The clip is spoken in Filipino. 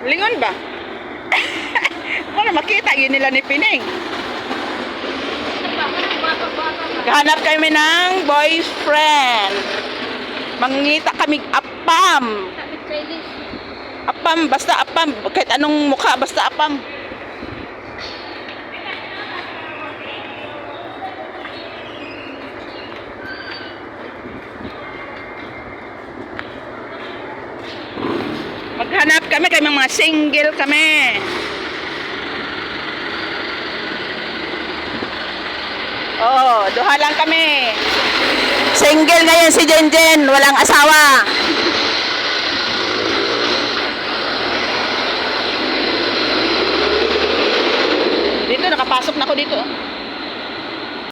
Lingon ba? Para makita yun nila ni Pining. Hanap kami ng boyfriend. Mangita kami apam. Apam, basta apam. Kahit anong mukha, basta apam. Maghanap kami mga single kami. Oh, duha lang kami. Single ngayon si Jenjen, walang asawa. Dito nakapasok na ako dito.